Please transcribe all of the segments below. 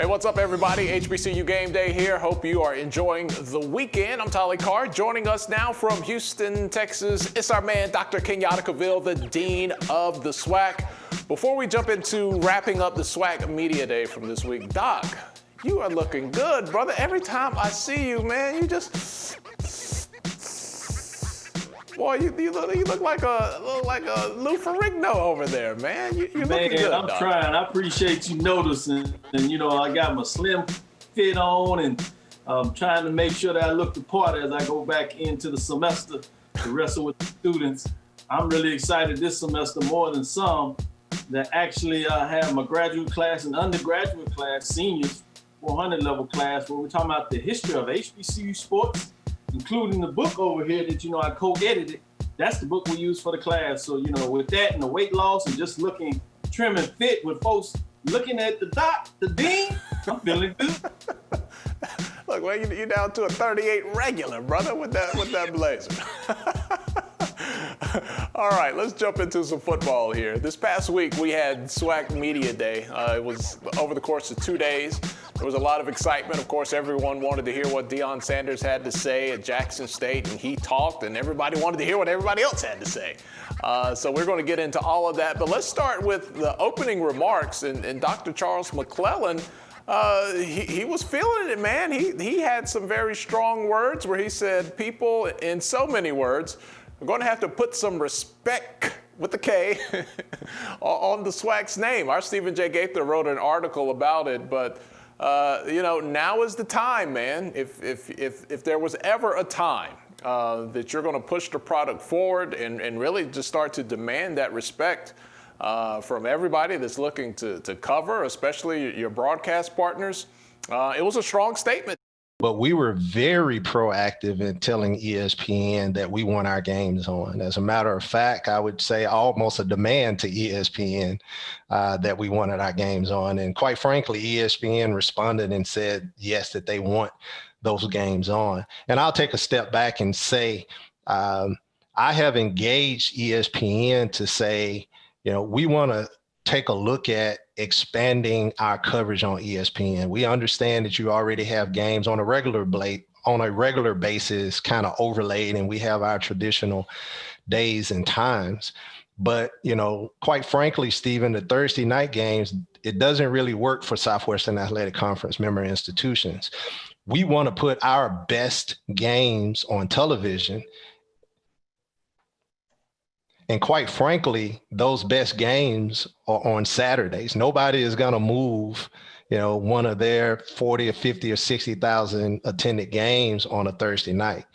Hey, what's up, everybody? HBCU Game Day here. Hope you are enjoying the weekend. I'm Tolly Carr. Joining us now from Houston, Texas, it's our man, Dr. Kenyatta Cavil, the Dean of the SWAC. Before we jump into wrapping up the SWAC Media Day from this week, Doc, you are looking good, brother. Every time I see you, man, you just... Boy, you look like a Lou Ferrigno over there, man. You're looking good, I'm Doc. trying. I appreciate you noticing. And, you know, I got my slim fit on and trying to make sure that I look the part as I go back into the semester to wrestle with the students. I'm really excited this semester more than some that actually have my graduate class and undergraduate class, seniors, 400 level class, where we're talking about the history of HBCU sports, including the book over here that, you know, I co-edited. That's the book we use for the class. So, you know, with that and the weight loss and just looking trim and fit with folks looking at the doc, the dean, I'm feeling good. Look, well, you're down to a 38 regular, brother, with that blazer. All right, let's jump into some football here. This past week, we had SWAC Media Day. It was over the course of 2 days. There was a lot of excitement. Of course, everyone wanted to hear what Deion Sanders had to say at Jackson State, and he talked, and everybody wanted to hear what everybody else had to say. So we're going to get into all of that. But let's start with the opening remarks, and Dr. Charles McClelland, he was feeling it, man. He had some very strong words where he said, people, in so many words, are going to have to put some respect with the K on the SWAC's name. Our Stephen J. Gaither wrote an article about it, but you know, now is the time, man. If there was ever a time that you're going to push the product forward and really just start to demand that respect from everybody that's looking to cover, especially your broadcast partners, it was a strong statement. But we were very proactive in telling ESPN that we want our games on. As a matter of fact, I would say almost a demand to ESPN that we wanted our games on. And quite frankly, ESPN responded and said, yes, that they want those games on. And I'll take a step back and say, I have engaged ESPN to say, you know, we want to take a look at expanding our coverage on ESPN. We understand that you already have games on a regular basis kind of overlaid, and we have our traditional days and times. But, you know, quite frankly, Stephen, the Thursday night games, it doesn't really work for Southwestern Athletic Conference member institutions. We want to put our best games on television. And quite frankly, those best games are on Saturdays. Nobody is going to move, you know, one of their 40 or 50 or 60,000 attended games on a Thursday night.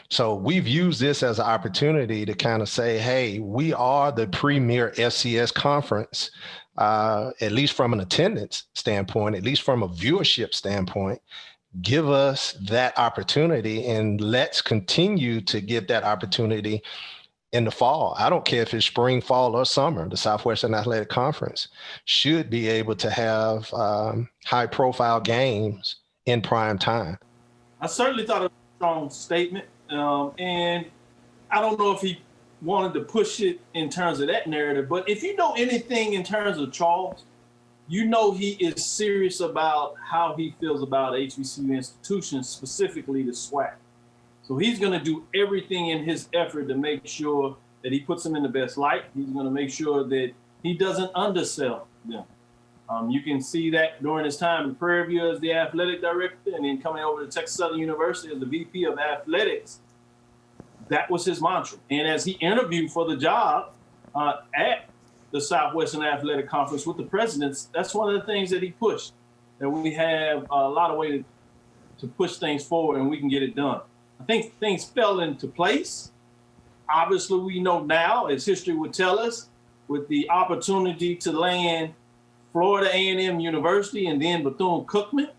So we've used this as an opportunity to kind of say, hey, we are the premier FCS conference, at least from an attendance standpoint, at least from a viewership standpoint. Give us that opportunity, and let's continue to give that opportunity in the fall. I don't care if it's spring, fall, or summer. The Southwestern Athletic Conference should be able to have high-profile games in prime time. I certainly thought it was a strong statement, and I don't know if he wanted to push it in terms of that narrative, but if you know anything in terms of Charles, you know he is serious about how he feels about HBCU institutions, specifically the SWAC. So he's going to do everything in his effort to make sure that he puts them in the best light. He's going to make sure that he doesn't undersell them. You can see that during his time in Prairie View as the athletic director, and then coming over to Texas Southern University as the VP of athletics. That was his mantra. And as he interviewed for the job at the Southwestern Athletic Conference with the presidents, that's one of the things that he pushed, that we have a lot of way to push things forward and we can get it done. I think things fell into place. Obviously, we know now, as history would tell us, with the opportunity to land Florida A&M University and then Bethune-Cookman,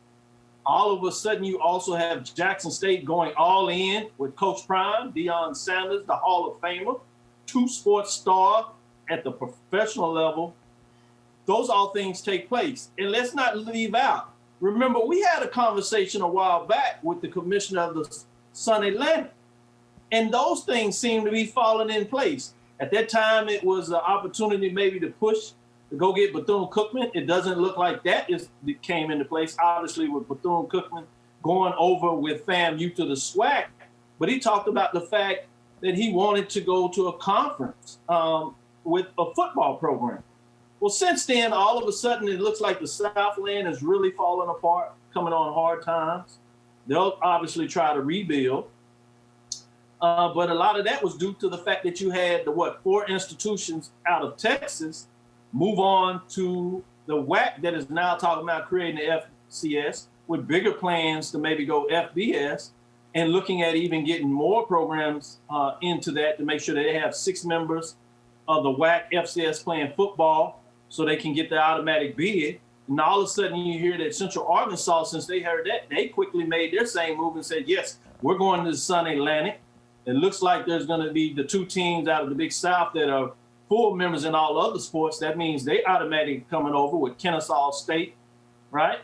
all of a sudden you also have Jackson State going all in with Coach Prime, Deion Sanders, the Hall of Famer, 2 sports stars at the professional level. Those all things take place. And let's not leave out. Remember, we had a conversation a while back with the commissioner of the Sun Atlantic, and those things seem to be falling in place. At that time, it was an opportunity maybe to push to go get Bethune-Cookman. It doesn't look like that came into place, obviously, with Bethune-Cookman going over with FAMU to the SWAC. But he talked about the fact that he wanted to go to a conference with a football program. Well, since then, all of a sudden, it looks like the Southland is really falling apart, coming on hard times. They'll obviously try to rebuild. But a lot of that was due to the fact that you had the, 4 institutions out of Texas move on to the WAC that is now talking about creating the FCS with bigger plans to maybe go FBS and looking at even getting more programs into that to make sure that they have 6 members of the WAC FCS playing football so they can get the automatic bid. And all of a sudden you hear that Central Arkansas, since they heard that, they quickly made their same move and said, yes, we're going to the Sun Atlantic. It looks like there's going to be the 2 teams out of the Big South that are full members in all other sports. That means they automatically coming over with Kennesaw State, right?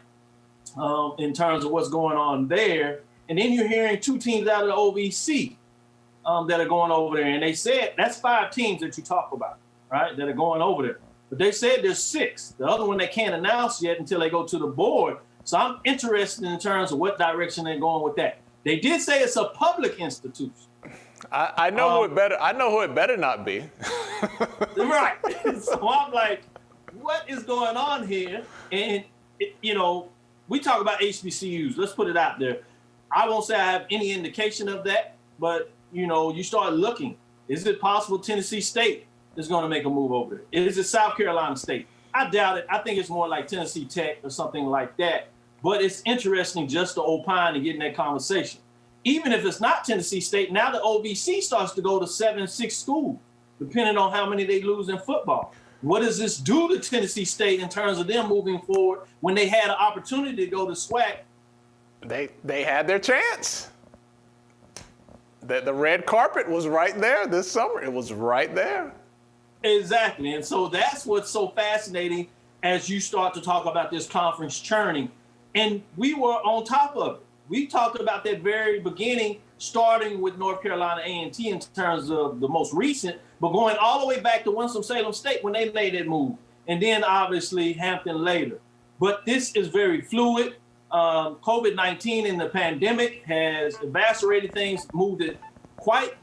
In terms of what's going on there. And then you're hearing 2 teams out of the OVC that are going over there. And they said that's 5 teams that you talk about, right, that are going over there. But they said there's 6. The other one they can't announce yet until they go to the board. So I'm interested in terms of what direction they're going with that. They did say it's a public institution. I know who it better. I know who it better not be. Right. So I'm like, what is going on here? And we talk about HBCUs. Let's put it out there. I won't say I have any indication of that, but you start looking. Is it possible Tennessee State is going to make a move over there? Is it South Carolina State? I doubt it. I think it's more like Tennessee Tech or something like that. But it's interesting just to opine and get in that conversation. Even if it's not Tennessee State, now the OVC starts to go to 7-6 schools, depending on how many they lose in football. What does this do to Tennessee State in terms of them moving forward when they had an opportunity to go to SWAC? They had their chance. The red carpet was right there this summer. It was right there. Exactly. And so that's what's so fascinating as you start to talk about this conference churning. And we were on top of it. We talked about that very beginning, starting with North Carolina A&T in terms of the most recent, but going all the way back to Winston-Salem State when they made that move. And then obviously Hampton later. But this is very fluid. COVID-19 and the pandemic has evaporated things, moved it quite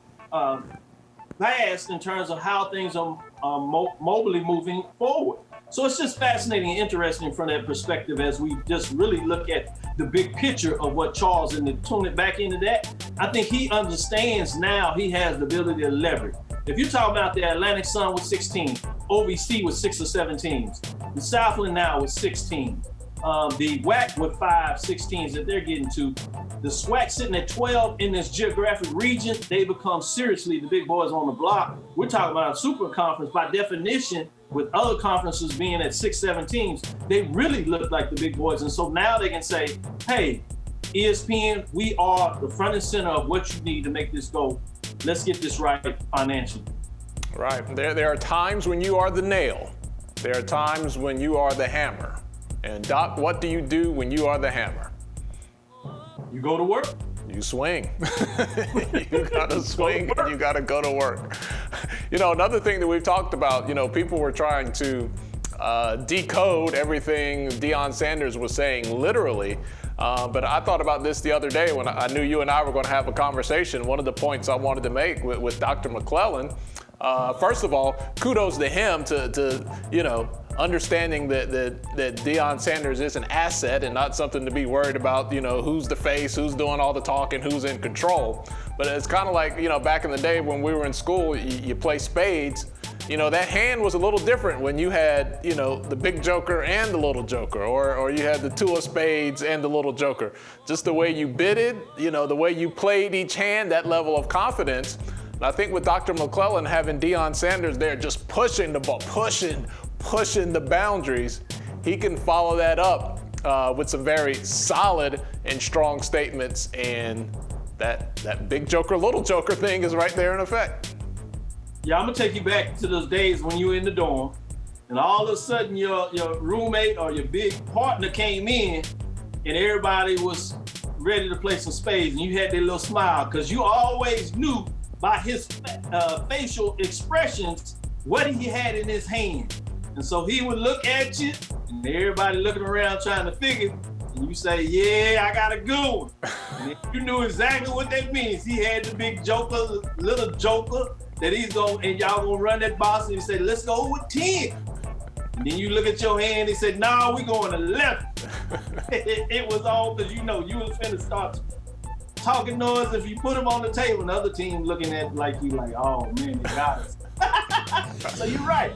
fast in terms of how things are mobily moving forward. So it's just fascinating and interesting from that perspective as we just really look at the big picture of what Charles, and to tune it back into that, I think he understands now he has the ability to leverage. If you're talking about the Atlantic Sun with 6 teams, OVC with 6 or 7 teams, the Southland now with 6 teams, the WAC with 5-6 teams that they're getting to, the SWAC sitting at 12 in this geographic region, they become seriously the big boys on the block. We're talking about a super conference by definition, with other conferences being at 6-7 teams, they really look like the big boys. And so now they can say, hey, ESPN, we are the front and center of what you need to make this go. Let's get this right financially. Right. There are times when you are the nail. There are times when you are the hammer. And Doc, what do you do when you are the hammer? You go to work. You swing. You gotta swing and you gotta go to work. Another thing that we've talked about, people were trying to decode everything Deion Sanders was saying literally. But I thought about this the other day when I knew you and I were going to have a conversation. One of the points I wanted to make with Dr. McClelland, first of all, kudos to him to understanding that Deion Sanders is an asset and not something to be worried about, who's the face, who's doing all the talking, who's in control. But it's kind of like, back in the day when we were in school, you play spades. That hand was a little different when you had, the big joker and the little joker, or you had the 2 of spades and the little joker. Just the way you bidded, the way you played each hand, that level of confidence. And I think with Dr. McClelland having Deion Sanders there just pushing the ball, pushing the boundaries, he can follow that up with some very solid and strong statements, and that big joker, little joker thing is right there in effect. Yeah, I'm gonna take you back to those days when you were in the dorm, and all of a sudden your roommate or your big partner came in, and everybody was ready to play some spades, and you had that little smile because you always knew by his facial expressions what he had in his hand. And so he would look at you, and everybody looking around trying to figure, and you say, yeah, I got a good one. And if you knew exactly what that means, he had the big joker, little joker, that he's going, and y'all gonna run that box, and he said, let's go with 10. And then you look at your hand, he said, no, we going 11. It was all because you was finna start talking noise if you put him on the table, and the other team looking at like you like, oh man, they got us. So you're right.